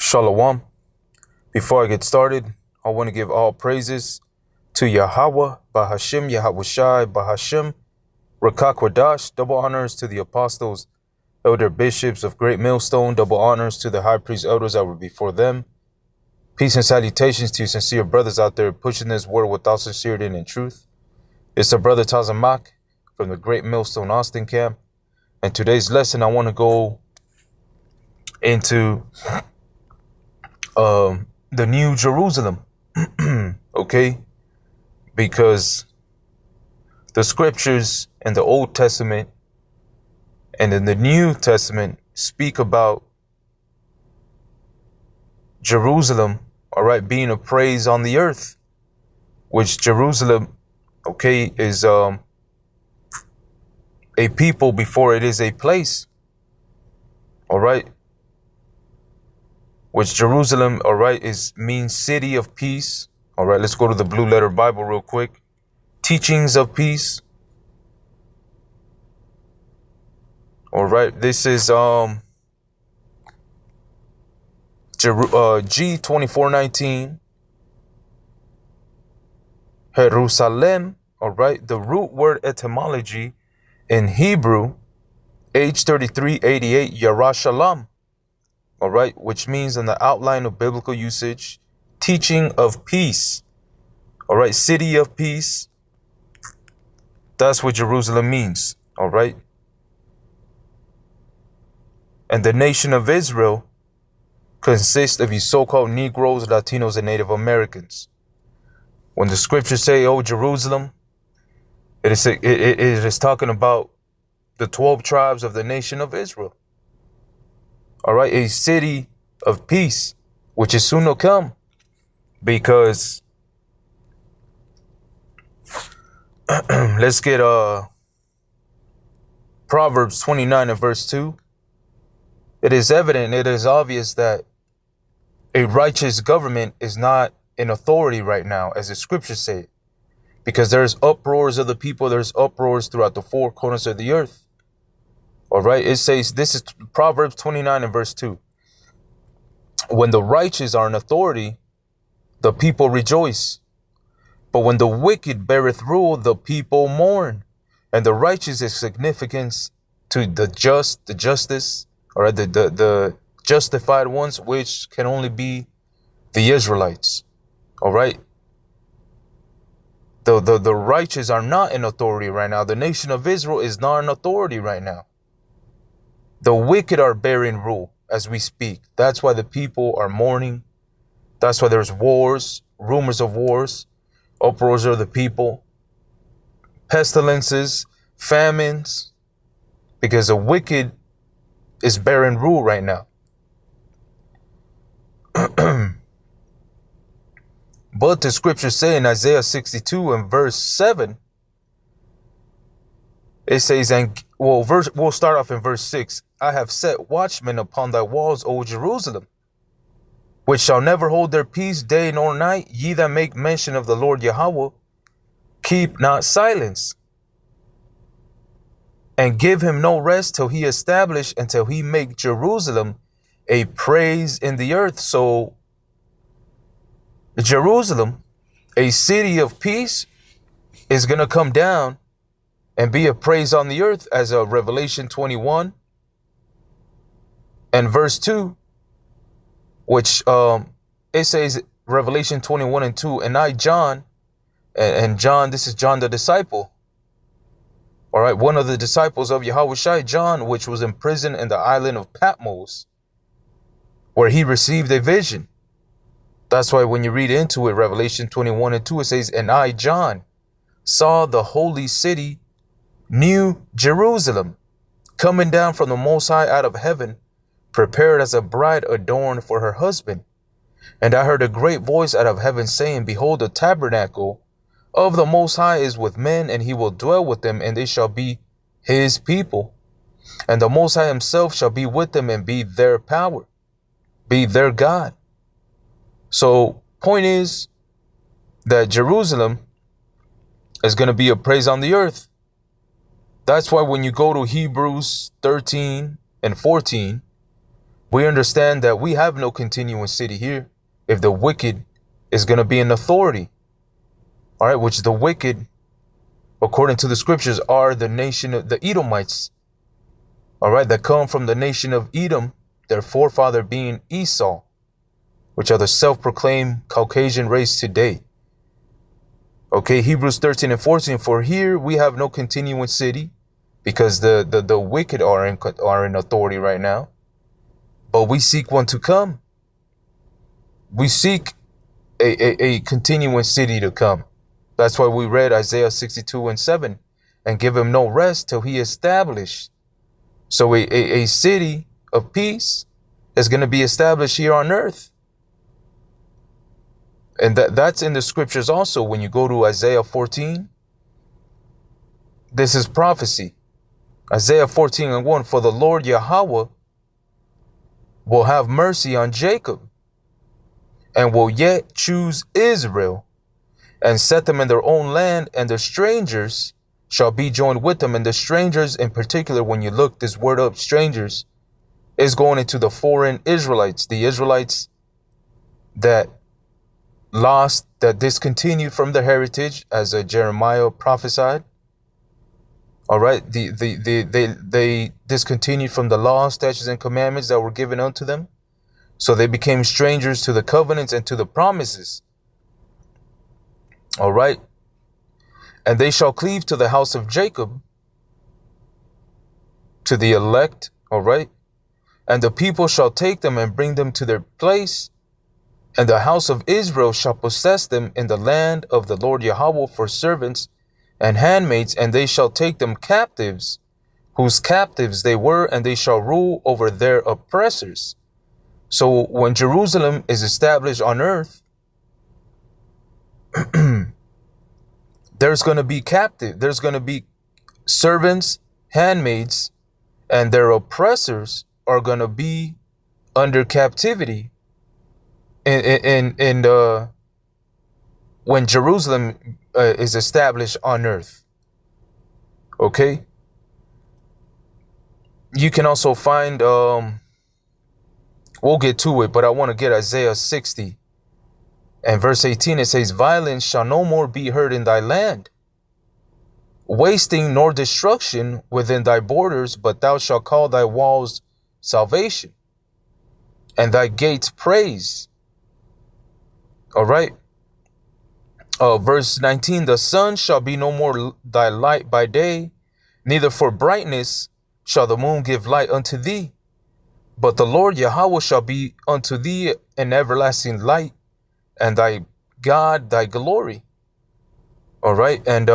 Shalom. Before I get started, I want to give all praises to Yahweh, Bahashim, Yahawashi, Bahashim, Rakakwadash. Double honors to the apostles, elder bishops of Great Millstone. Double honors to the high priest elders that were before them. Peace and salutations to you sincere brothers out there pushing this word without sincerity and in truth. It's a brother Tazamak from the Great Millstone Austin camp. And today's lesson, I want to go into the New Jerusalem, okay? Because the scriptures in the Old Testament and in the New Testament speak about Jerusalem, all right, being a praise on the earth, which Jerusalem, okay, is a people before it is a place, all right? Which Jerusalem, all right, means city of peace. All right, let's go to the Blue Letter Bible real quick. Teachings of peace. All right, this is G2419. Jerusalem, all right, the root word etymology in Hebrew, H3388, Yerushalayim. All right, which means in the outline of biblical usage, teaching of peace. All right, city of peace. That's what Jerusalem means. All right. And the nation of Israel consists of you so-called Negroes, Latinos, and Native Americans. When the scriptures say, oh, Jerusalem, it is talking about the 12 tribes of the nation of Israel. All right, a city of peace, which is soon to come, because let's get Proverbs 29 and verse 2. It is evident, it is obvious that a righteous government is not in authority right now, as the scriptures say, because there's uproars of the people, there's uproars throughout the four corners of the earth. All right, it says, this is Proverbs 29 and verse 2. When the righteous are in authority, the people rejoice. But when the wicked beareth rule, the people mourn. And the righteous is significance to the just, the justice, all right, the justified ones, which can only be the Israelites. All right. The righteous are not in authority right now. The nation of Israel is not in authority right now. The wicked are bearing rule as we speak. That's why the people are mourning. That's why there's wars, rumors of wars, uproars of the people, pestilences, famines, because the wicked is bearing rule right now. But the scriptures say in Isaiah 62 and verse 7, it says, we'll start off in verse 6. I have set watchmen upon thy walls, O Jerusalem, which shall never hold their peace day nor night. Ye that make mention of the Lord Yahweh, keep not silence, and give him no rest till he establish, until he make Jerusalem a praise in the earth. So Jerusalem, a city of peace, is going to come down and be a praise on the earth, as a Revelation 21 and verse 2, which it says, Revelation 21 and 2, and I, John, and John, this is John the disciple, all right, one of the disciples of Yahawashi, John, which was in prison in the island of Patmos, where he received a vision. That's why when you read into it, Revelation 21 and 2, it says, and I, John, saw the holy city, New Jerusalem, coming down from the Most High out of heaven, prepared as a bride adorned for her husband. And I heard a great voice out of heaven saying, behold, the tabernacle of the Most High is with men, and he will dwell with them, and they shall be his people. And the Most High himself shall be with them and be their power, be their God. So point is that Jerusalem is going to be a praise on the earth. That's why when you go to Hebrews 13 and 14, We understand that we have no continuing city here if the wicked is going to be in authority. All right, which the wicked, according to the scriptures, are the nation of the Edomites. All right, that come from the nation of Edom, their forefather being Esau, which are the self-proclaimed Caucasian race today. Okay, Hebrews 13 and 14, for here we have no continuing city because the wicked are in authority right now. But we seek one to come. We seek a continuing city to come. That's why we read Isaiah 62 and 7, and give him no rest till he established. So a city of peace is going to be established here on earth. And that's in the scriptures also. When you go to Isaiah 14, this is prophecy. Isaiah 14 and 1, for the Lord Yahweh will have mercy on Jacob and will yet choose Israel and set them in their own land, and the strangers shall be joined with them. And the strangers in particular, when you look this word up, strangers, is going into the foreign Israelites, the Israelites that discontinued from their heritage, as Jeremiah prophesied. All right, they discontinued from the law, statutes, and commandments that were given unto them. So they became strangers to the covenants and to the promises. All right. And they shall cleave to the house of Jacob, to the elect. All right. And the people shall take them and bring them to their place. And the house of Israel shall possess them in the land of the Lord Yahweh for servants and handmaids, and they shall take them captives, whose captives they were, and they shall rule over their oppressors. So when Jerusalem is established on earth, there's going to be captive, there's going to be servants, handmaids, and their oppressors are going to be under captivity when Jerusalem is established on earth. Okay. You can also find, we'll get to it, but I want to get Isaiah 60 and verse 18. It says, violence shall no more be heard in thy land, wasting nor destruction within thy borders, but thou shalt call thy walls salvation and thy gates praise. All right. Verse 19, the sun shall be no more thy light by day, neither for brightness shall the moon give light unto thee. But the Lord Yahweh shall be unto thee an everlasting light, and thy God thy glory. All right. And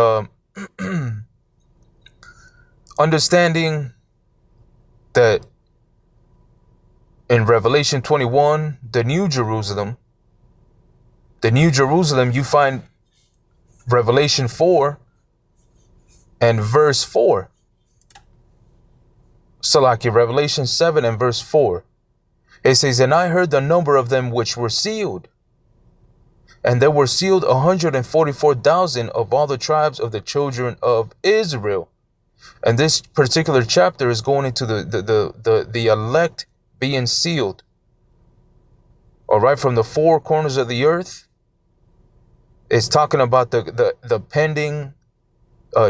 understanding that in Revelation 21, the New Jerusalem, you find Revelation 4 and verse 4. Salaki, Revelation 7 and verse 4. It says, and I heard the number of them which were sealed, and there were sealed 144,000 of all the tribes of the children of Israel. And this particular chapter is going into the elect being sealed. All right, from the four corners of the earth. It's talking about the pending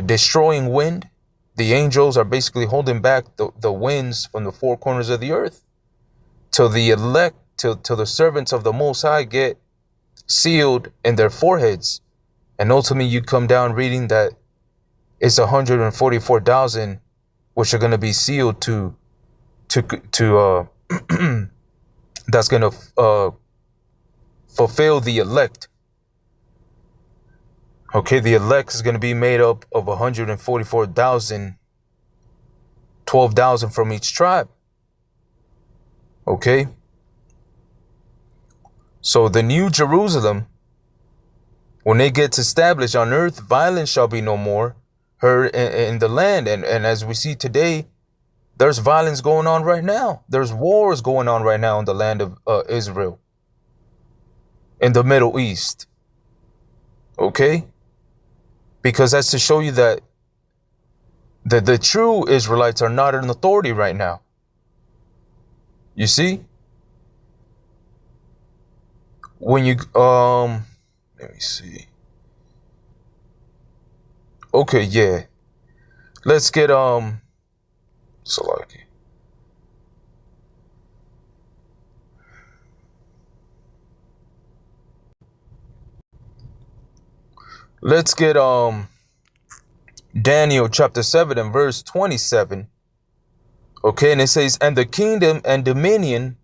destroying wind. The angels are basically holding back the winds from the four corners of the earth till the elect, till the servants of the Most High get sealed in their foreheads. And ultimately you come down reading that it's 144,000 which are going to be sealed to that's going to fulfill the elect. Okay, the elect is going to be made up of 144,000, 12,000 from each tribe. Okay. So the New Jerusalem, when it gets established on earth, violence shall be no more heard in the land. And as we see today, there's violence going on right now. There's wars going on right now in the land of Israel, in the Middle East. Okay. Because that's to show you that the true Israelites are not in authority right now. You see, when you let me see. Okay, yeah. Let's get Salaki. Let's get Daniel chapter 7 and verse 27. Okay, and it says, and the kingdom and dominion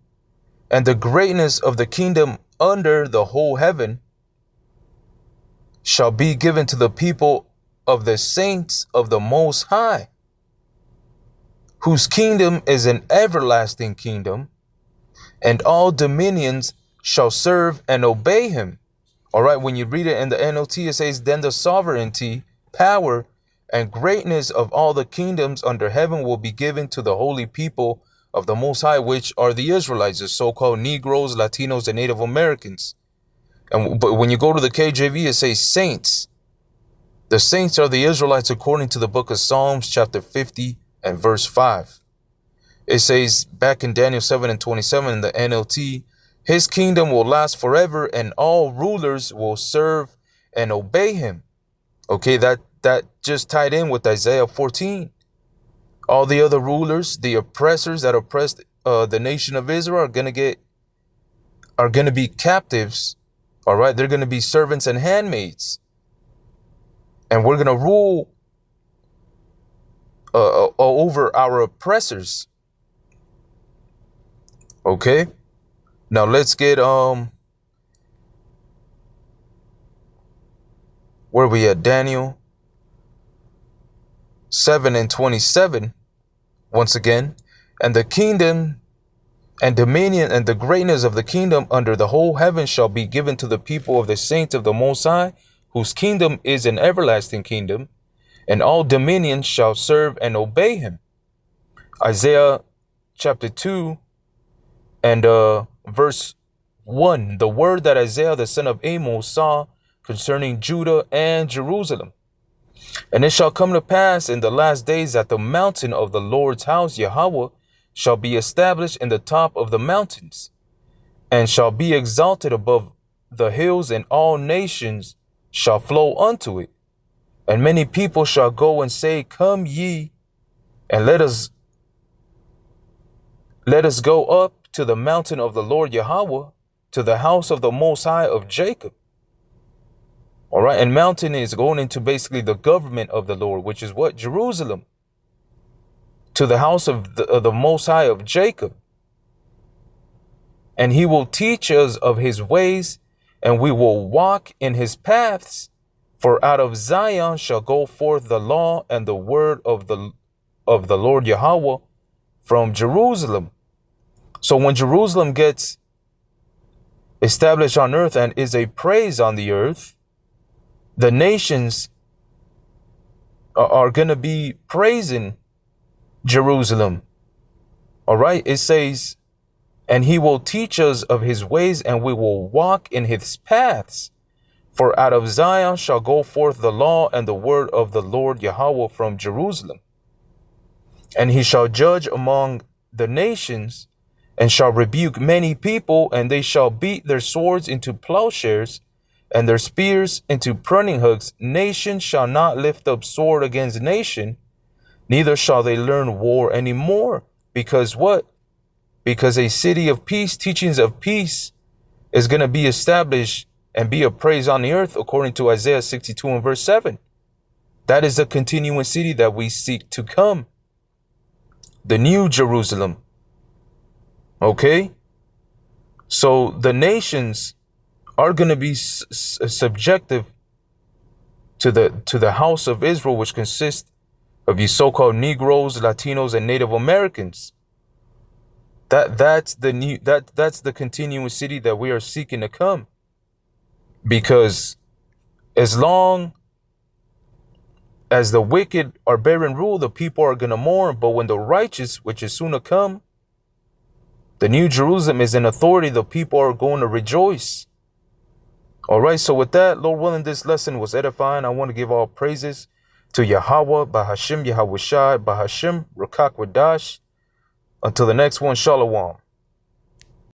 and the greatness of the kingdom under the whole heaven shall be given to the people of the saints of the Most High, whose kingdom is an everlasting kingdom, and all dominions shall serve and obey him. All right, when you read it in the NLT, it says, then the sovereignty, power, and greatness of all the kingdoms under heaven will be given to the holy people of the Most High, which are the Israelites, the so-called Negroes, Latinos, and Native Americans. But when you go to the KJV, it says saints. The saints are the Israelites according to the book of Psalms, chapter 50 and verse 5. It says back in Daniel 7 and 27 in the NLT, his kingdom will last forever and all rulers will serve and obey him. Okay, that just tied in with Isaiah 14. All the other rulers, the oppressors that oppressed the nation of Israel are going to be captives. All right, they're going to be servants and handmaids. And we're going to rule over our oppressors. Okay? Now let's get where we at? Daniel 7 and 27. Once again, and the kingdom and dominion and the greatness of the kingdom under the whole heaven shall be given to the people of the saints of the Most High, whose kingdom is an everlasting kingdom, and all dominions shall serve and obey him. Isaiah chapter 2 and verse 1, the word that Isaiah the son of Amos saw concerning Judah and Jerusalem. And it shall come to pass in the last days that the mountain of the Lord's house, Yahweh, shall be established in the top of the mountains, and shall be exalted above the hills, and all nations shall flow unto it. And many people shall go and say, come ye, and let us go up to the mountain of the Lord Yahweh, to the house of the Most High of Jacob. All right, and mountain is going into basically the government of the Lord, which is what? Jerusalem. To the house of the Most High of Jacob. And he will teach us of his ways, and we will walk in his paths. For out of Zion shall go forth the law and the word of the Lord Yahweh from Jerusalem. So when Jerusalem gets established on earth and is a praise on the earth, the nations are going to be praising Jerusalem. All right. It says, and he will teach us of his ways, and we will walk in his paths. For out of Zion shall go forth the law and the word of the Lord Yahweh from Jerusalem. And he shall judge among the nations, and shall rebuke many people, and they shall beat their swords into plowshares, and their spears into pruning hooks. Nation shall not lift up sword against nation, neither shall they learn war anymore. Because what? Because a city of peace, teachings of peace, is going to be established and be a praise on the earth, according to Isaiah 62 and verse 7. That is the continuing city that we seek to come. The new Jerusalem. Okay? So the nations are going to be subjective to the house of Israel, which consists of these so-called Negroes, Latinos, and Native Americans. That's the continuing city that we are seeking to come. Because as long as the wicked are bearing rule, the people are going to mourn. But when the righteous, which is soon to come, the new Jerusalem is in authority, the people are going to rejoice. All right, so with that, Lord willing, this lesson was edifying. I want to give all praises to Yahweh, Bahashim, Yahweh Shai, Bahashim, Rakak Wadash. Until the next one, Shalom.